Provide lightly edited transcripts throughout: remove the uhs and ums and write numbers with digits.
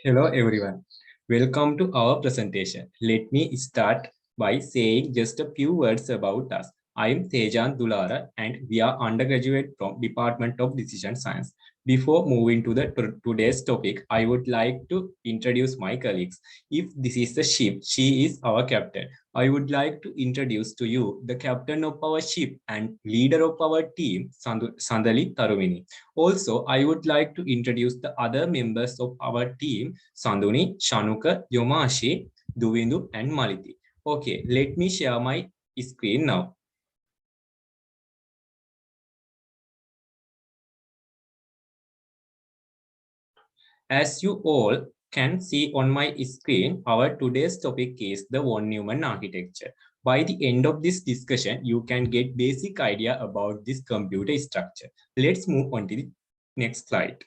Hello everyone. Welcome to our presentation. Let me start by saying just a few words about us. I am Tejan Dulara and we are undergraduate from Department of Decision Science. Before moving to the today's topic, I would like to introduce my colleagues. If this is the ship, she is our captain. I would like to introduce to you the captain of our ship and leader of our team, Sandali Tarumini. Also, I would like to introduce the other members of our team, Sanduni, Shanuka, Yomashi, Duvindu, and Maliti. Okay, let me share my screen now. As you all can see on my screen, our today's topic is the von Neumann architecture. By the end of this discussion, you can get basic idea about this computer structure. Let's move on to the next slide.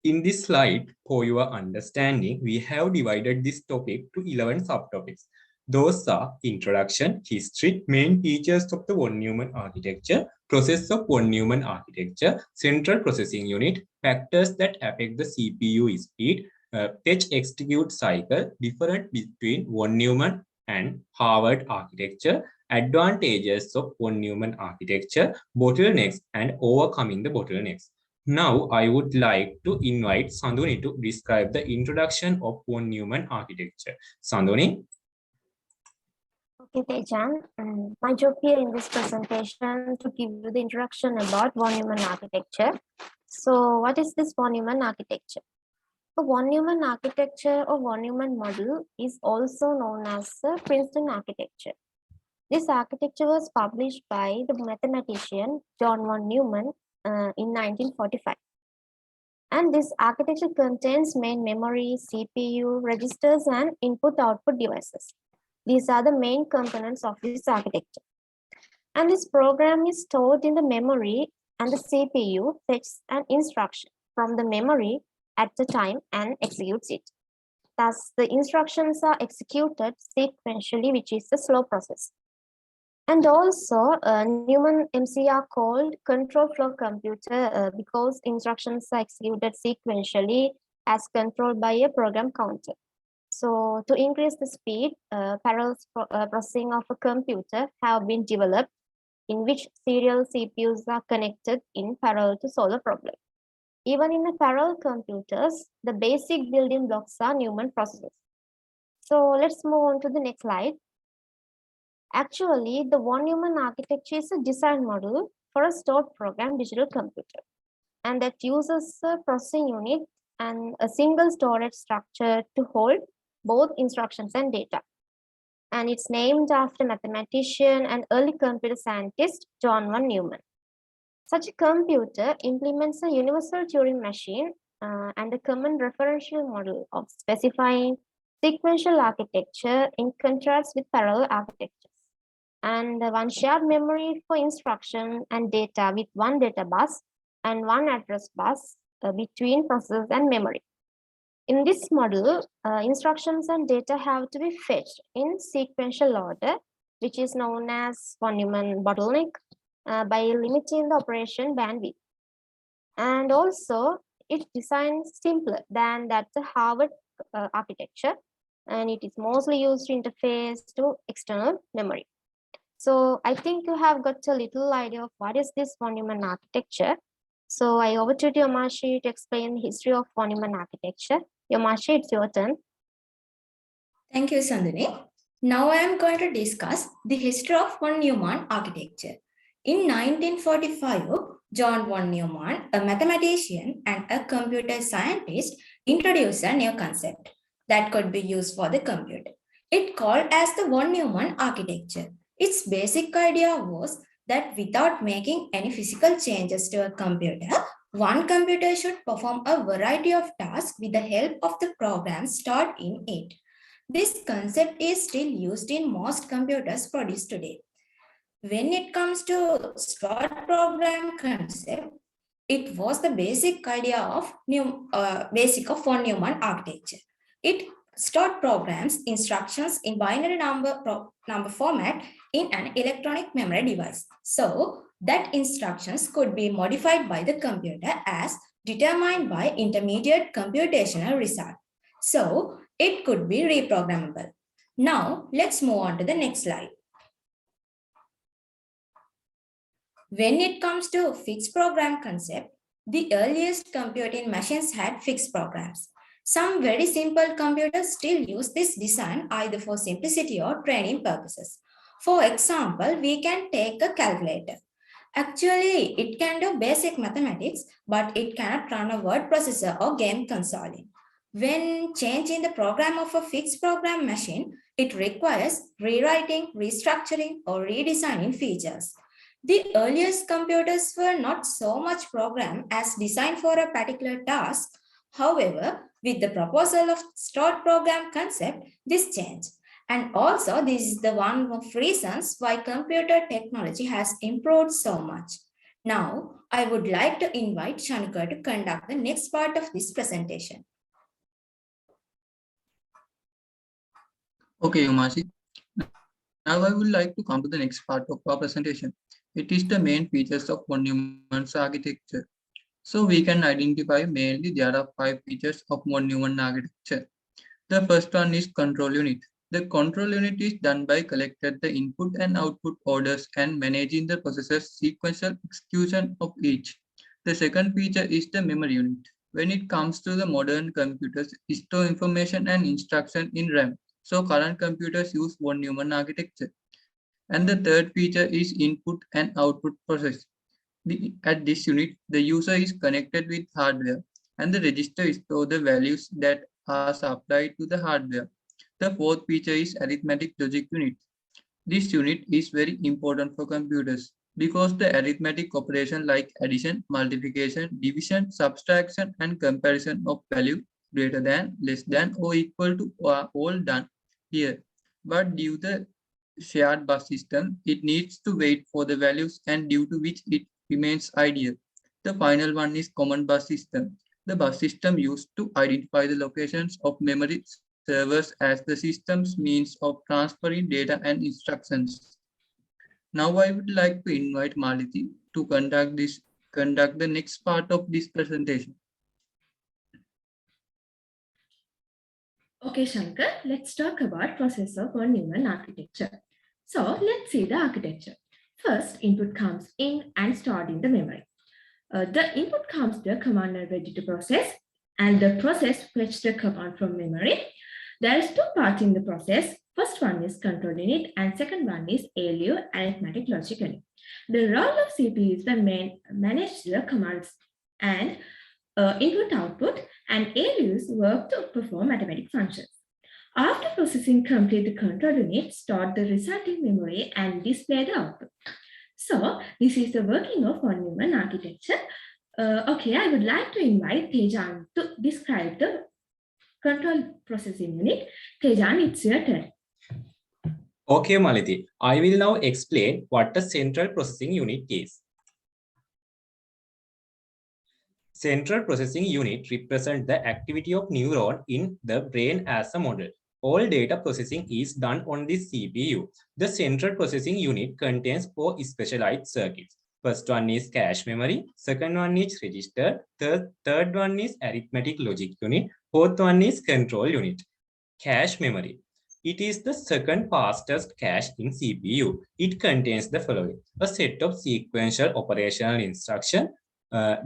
In this slide, for your understanding, we have divided this topic to 11 subtopics. Those are introduction, history, main features of the von Neumann architecture, process of von Neumann architecture, central processing unit, factors that affect the CPU speed, fetch execute cycle, difference between von Neumann and Harvard architecture, advantages of von Neumann architecture, bottlenecks, and overcoming the bottlenecks. Now, I would like to invite Sanduni to describe the introduction of von Neumann architecture. Sanduni? Okay, Tejan. My job here in this presentation to give you the introduction about von Neumann architecture. So, what is this von Neumann architecture? The von Neumann architecture or von Neumann model is also known as the Princeton architecture. This architecture was published by the mathematician John von Neumann in 1945. And this architecture contains main memory, CPU, registers, and input-output devices. These are the main components of this architecture. And this program is stored in the memory, and the CPU fetches an instruction from the memory at the time and executes it. Thus, the instructions are executed sequentially, which is the slow process. And also, Neumann MC are called control flow computer because instructions are executed sequentially as controlled by a program counter. So to increase the speed, parallel processing of a computer have been developed in which serial CPUs are connected in parallel to solve a problem. Even in the parallel computers, the basic building blocks are Neumann processors. So let's move on to the next slide. Actually, the von Neumann architecture is a design model for a stored program digital computer, and that uses a processing unit and a single storage structure to hold both instructions and data. And it's named after mathematician and early computer scientist John von Neumann. Such a computer implements a universal Turing machine and a common referential model of specifying sequential architecture in contrast with parallel architectures. And one shared memory for instruction and data with one data bus and one address bus between processors and memory. In this model, instructions and data have to be fetched in sequential order, which is known as von Neumann bottleneck, by limiting the operation bandwidth. And also, it's designed simpler than that the Harvard architecture, and it is mostly used to interface to external memory. So I think you have got a little idea of what is this von Neumann architecture. So I over to Yomashi to explain the history of von Neumann architecture. Yomashi, it's your turn. Thank you, Sandhini. Now I am going to discuss the history of von Neumann architecture. In 1945, John von Neumann, a mathematician and a computer scientist, introduced a new concept that could be used for the computer. It called as the von Neumann architecture. Its basic idea was that without making any physical changes to a computer, one computer should perform a variety of tasks with the help of the programs stored in it. This concept is still used in most computers produced today. When it comes to stored program concept, it was the basic idea of von Neumann architecture. It stored programs instructions in binary number format in an electronic memory device. So that instructions could be modified by the computer as determined by intermediate computational result. So it could be reprogrammable. Now let's move on to the next slide. When it comes to fixed program concept, the earliest computing machines had fixed programs. Some very simple computers still use this design either for simplicity or training purposes. For example, we can take a calculator. Actually, it can do basic mathematics, but it cannot run a word processor or game console. When changing the program of a fixed program machine, it requires rewriting, restructuring, or redesigning features. The earliest computers were not so much programmed as designed for a particular task. However, with the proposal of stored program concept, this changed. And also, this is the one of reasons why computer technology has improved so much. Now, I would like to invite Shankar to conduct the next part of this presentation. Okay, Umasi. Now I would like to come to the next part of our presentation. It is the main features of von Neumann's architecture. So we can identify mainly there are 5 features of von Neumann architecture. The first one is control unit. The control unit is done by collecting the input and output orders and managing the processor's sequential execution of each. The second feature is the memory unit. When it comes to the modern computers, store information and instruction in RAM. So current computers use von Neumann architecture. And the third feature is input and output process. At this unit, the user is connected with hardware and the register stores the values that are supplied to the hardware. The fourth feature is arithmetic logic unit. This unit is very important for computers because the arithmetic operation like addition, multiplication, division, subtraction, and comparison of value greater than, less than, or equal to are all done here. But due to the shared bus system, it needs to wait for the values and due to which it remains ideal. The final one is common bus system. The bus system used to identify the locations of memory servers as the system's means of transferring data and instructions. Now I would like to invite Maliti to conduct the next part of this presentation. Okay, Shankar, let's talk about process of von Neumann architecture. So let's see the architecture. First, input comes in and stored in the memory. The input comes the command and ready to process, and the process fetches the command from memory. There is 2 parts in the process. First one is control unit and second one is ALU, arithmetic logic unit. The role of CPU is the manage the commands and input output, and ALUs work to perform mathematical functions. After processing complete, the control unit stored the result in memory and display the output. So this is the working of von Neumann architecture. Okay, I would like to invite Tejan to describe the control processing unit. Tejan, it's your turn. Okay, Maliti. I will now explain what a central processing unit is. Central processing unit represents the activity of neuron in the brain as a model. All data processing is done on this CPU. The central processing unit contains 4 specialized circuits. First one is cache memory, second one is register, third one is arithmetic logic unit, fourth one is control unit. Cache memory. It is the second fastest cache in CPU. It contains the following: a set of sequential operational instruction,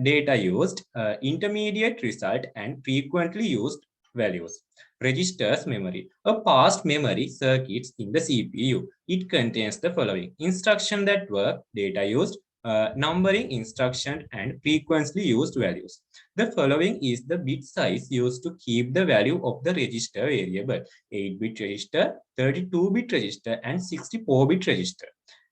data used, intermediate result, and frequently used values. Registers memory, a past memory circuits in the CPU. It contains the following: instruction that work, data used, numbering instruction, and frequently used values. The following is the bit size used to keep the value of the register variable: 8-bit register, 32-bit register, and 64-bit register.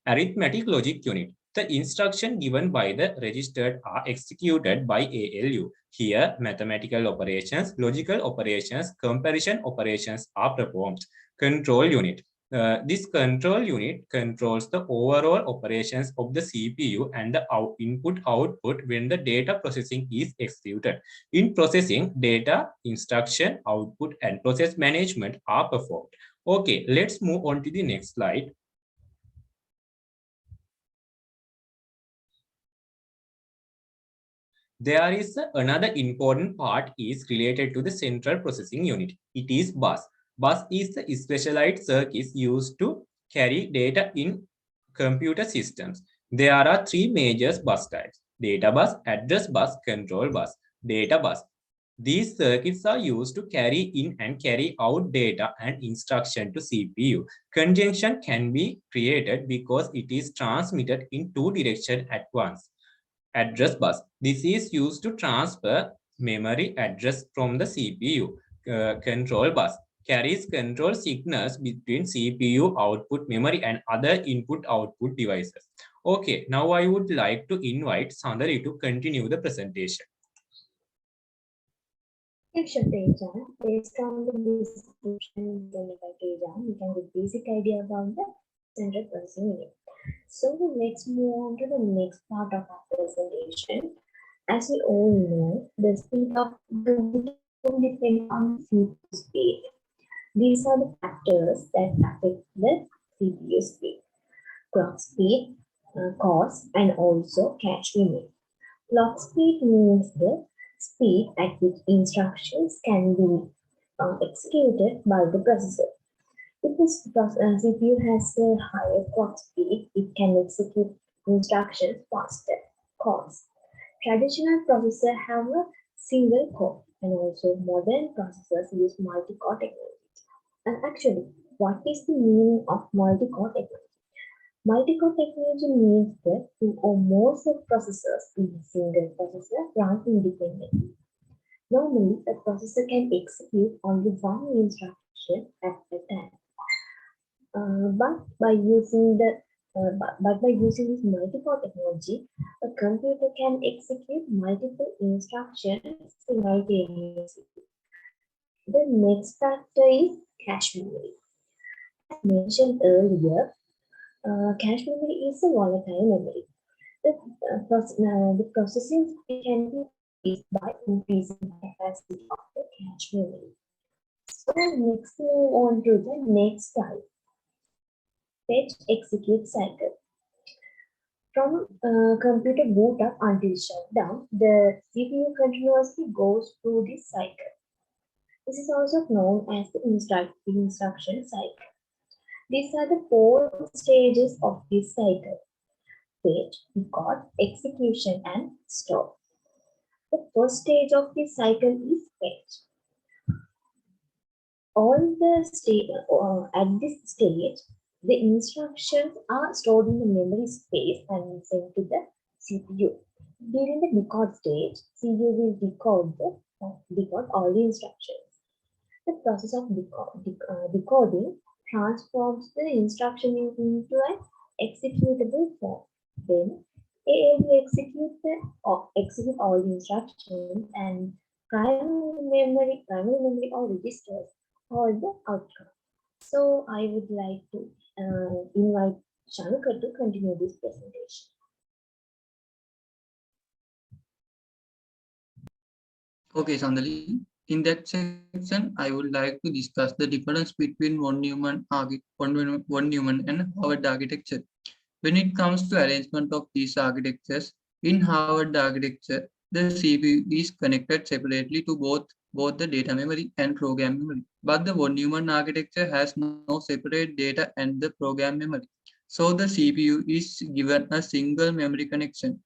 Arithmetic logic unit. The instruction given by the registered are executed by ALU. Here, mathematical operations, logical operations, comparison operations are performed. Control unit. This control unit controls the overall operations of the CPU and the input-output when the data processing is executed. In processing, data, instruction, output, and process management are performed. Okay, let's move on to the next slide. There is another important part is related to the central processing unit. It is bus. Bus is the specialized circuits used to carry data in computer systems. There are three major bus types: data bus, address bus, control bus. Data bus. These circuits are used to carry in and carry out data and instruction to CPU. Conjunction can be created because it is transmitted in two directions at once. Address bus. This is used to transfer memory address from the CPU. Control bus carries control signals between CPU output memory and other input-output devices. Okay, now I would like to invite Sandari to continue the presentation. Thanks, Teja. Based on the description given by Teja, we can get basic idea about the central processing unit. So let's move on to the next part of our presentation. As we all know, the speed of the computer depends on CPU speed. These are the factors that affect the CPU speed: clock speed, cost, and also cache memory. Clock speed means the speed at which instructions can be executed by the processor. If the CPU has a higher clock speed, it can execute instructions faster. Cores. Traditional processors have a single core, and also modern processors use multi-core technology. And actually, what is the meaning of multi-core technology? Multi-core technology means that two or more sub-processors in a single processor run independently. Normally, a processor can execute only one instruction at a time. But by using this multi-core technology, a computer can execute multiple instructions simultaneously. The next factor is cache memory. As mentioned earlier, cache memory is a volatile memory. The processing speed can be increased by increasing the capacity of the cache memory. So next move on to the next type, fetch execute cycle. From computer boot up until shutdown, the CPU continuously goes through this cycle. This is also known as the instruction cycle. These are the four stages of this cycle: fetch, record, execution, and store. The first stage of this cycle is fetch. At this stage, the instructions are stored in the memory space and sent to the CPU. During the decode stage, CPU will decode all the instructions. The process of decoding transforms the instruction into an executable form. Then AA will execute all the instructions, and primary memory or registers all the outcome. So I would like to invite Shankar to continue this presentation. Okay, Sandali. In that section, I would like to discuss the difference between von Neumann and Harvard architecture. When it comes to arrangement of these architectures, in Harvard architecture, the CPU is connected separately to both the data memory and program memory. But the von Neumann architecture has no separate data and the program memory. So the CPU is given a single memory connection.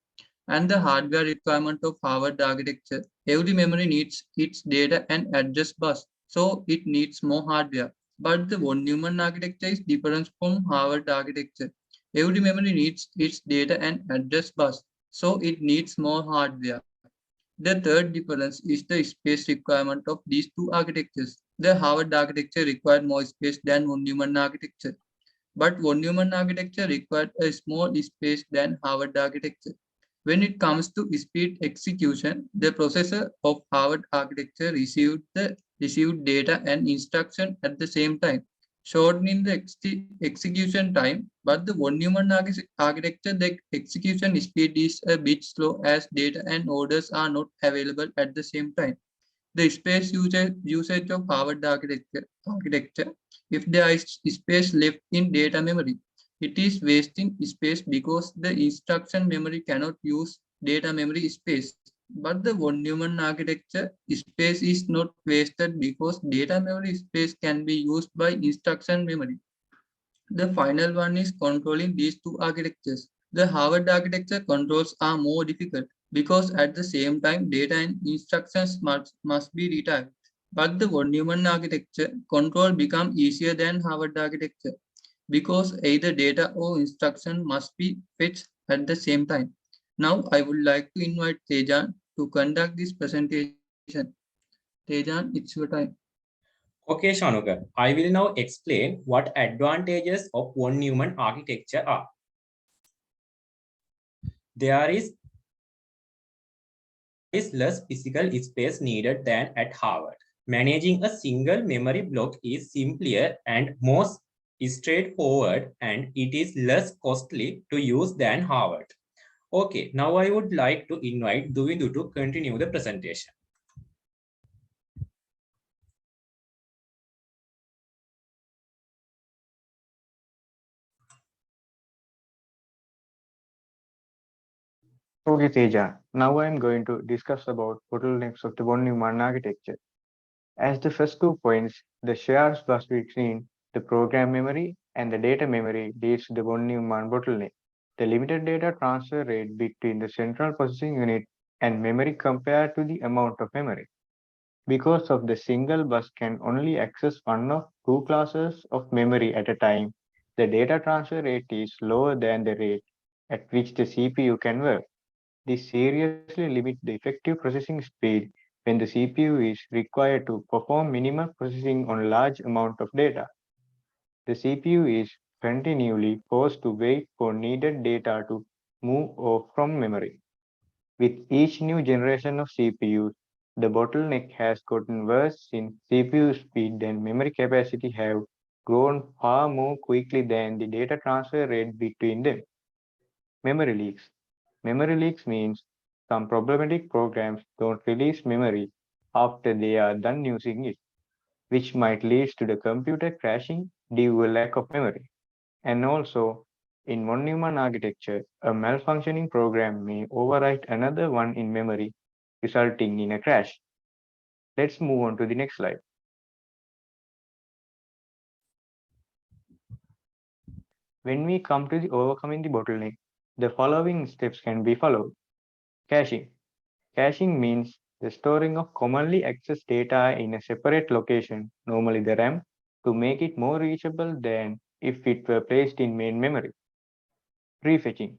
And the hardware requirement of Harvard architecture, every memory needs its data and address bus, so it needs more hardware. But the von Neumann architecture is different from Harvard architecture. Every memory needs its data and address bus, so it needs more hardware. The third difference is the space requirement of these two architectures. The Harvard architecture required more space than von Neumann architecture, but von Neumann architecture required a small space than Harvard architecture. When it comes to speed execution, the processor of Harvard architecture received data and instruction at the same time. shortening the execution time, but the von Neumann architecture, the execution speed is a bit slow as data and orders are not available at the same time. The space usage of Harvard architecture, if there is space left in data memory, it is wasting space because the instruction memory cannot use data memory space. But the von Neumann architecture space is not wasted because data memory space can be used by instruction memory. The final one is controlling these two architectures. The Harvard architecture controls are more difficult because at the same time data and instructions must be retired. But the von Neumann architecture control become easier than Harvard architecture because either data or instruction must be fetched at the same time. Now I would like to invite Tejan to conduct this presentation. Tejan, it's your time. Okay, Shanukar, I will now explain what advantages of von Neumann architecture are. There is less physical space needed than at Harvard. Managing a single memory block is simpler and more straightforward, and it is less costly to use than Harvard. Okay, now I would like to invite Duvindu to continue the presentation. Okay, Teja. Now I am going to discuss about bottlenecks of the von Neumann architecture. As the first 2 points, the shares bus between the program memory and the data memory leads to the von Neumann bottleneck. The limited data transfer rate between the central processing unit and memory compared to the amount of memory. Because of the single bus can only access one of two classes of memory at a time, the data transfer rate is lower than the rate at which the CPU can work. This seriously limits the effective processing speed when the CPU is required to perform minimal processing on a large amount of data. The CPU is continually forced to wait for needed data to move off from memory. With each new generation of CPUs, the bottleneck has gotten worse since CPU speed and memory capacity have grown far more quickly than the data transfer rate between them. Memory leaks. Memory leaks means some problematic programs don't release memory after they are done using it, which might lead to the computer crashing due to a lack of memory. And also, in one Neumann architecture, a malfunctioning program may overwrite another one in memory, resulting in a crash. Let's move on to the next slide. When we come to the overcoming the bottleneck, the following steps can be followed. Caching. Caching means the storing of commonly accessed data in a separate location, normally the RAM, to make it more reachable than if it were placed in main memory. Prefetching,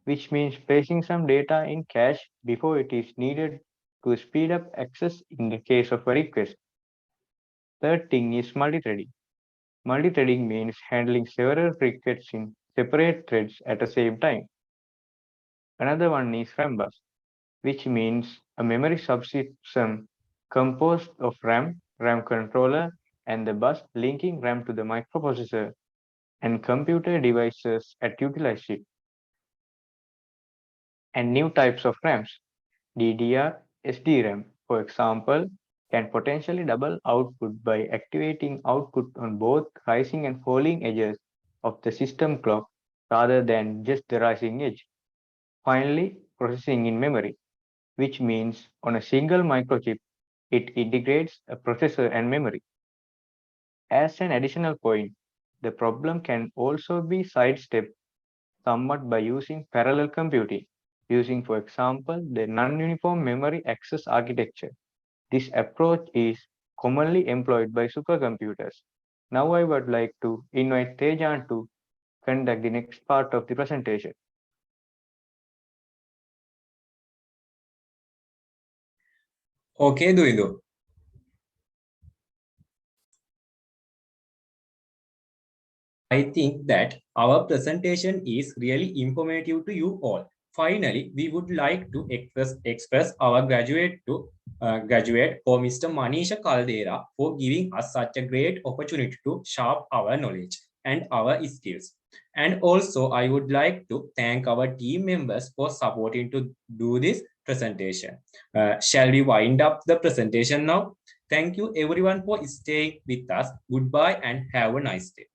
which means placing some data in cache before it is needed to speed up access in the case of a request. Third thing is multithreading. Multithreading means handling several requests in separate threads at the same time. Another one is RAM bus, which means a memory subsystem composed of RAM, RAM controller, and the bus linking RAM to the microprocessor and computer devices that utilize it. And new types of RAMs, DDR, SDRAM, for example, can potentially double output by activating output on both rising and falling edges of the system clock rather than just the rising edge. Finally, processing in memory, which means on a single microchip, it integrates a processor and memory. As an additional point, the problem can also be sidestepped somewhat by using parallel computing, using, for example, the non-uniform memory access architecture. This approach is commonly employed by supercomputers. Now I would like to invite Tejan to conduct the next part of the presentation. Okay, Duvindu. I think that our presentation is really informative to you all. Finally, we would like to express our graduate for Mr. Manisha Caldera for giving us such a great opportunity to sharpen our knowledge and our skills. And also, I would like to thank our team members for supporting to do this presentation. Shall we wind up the presentation now? Thank you everyone for staying with us. Goodbye and have a nice day.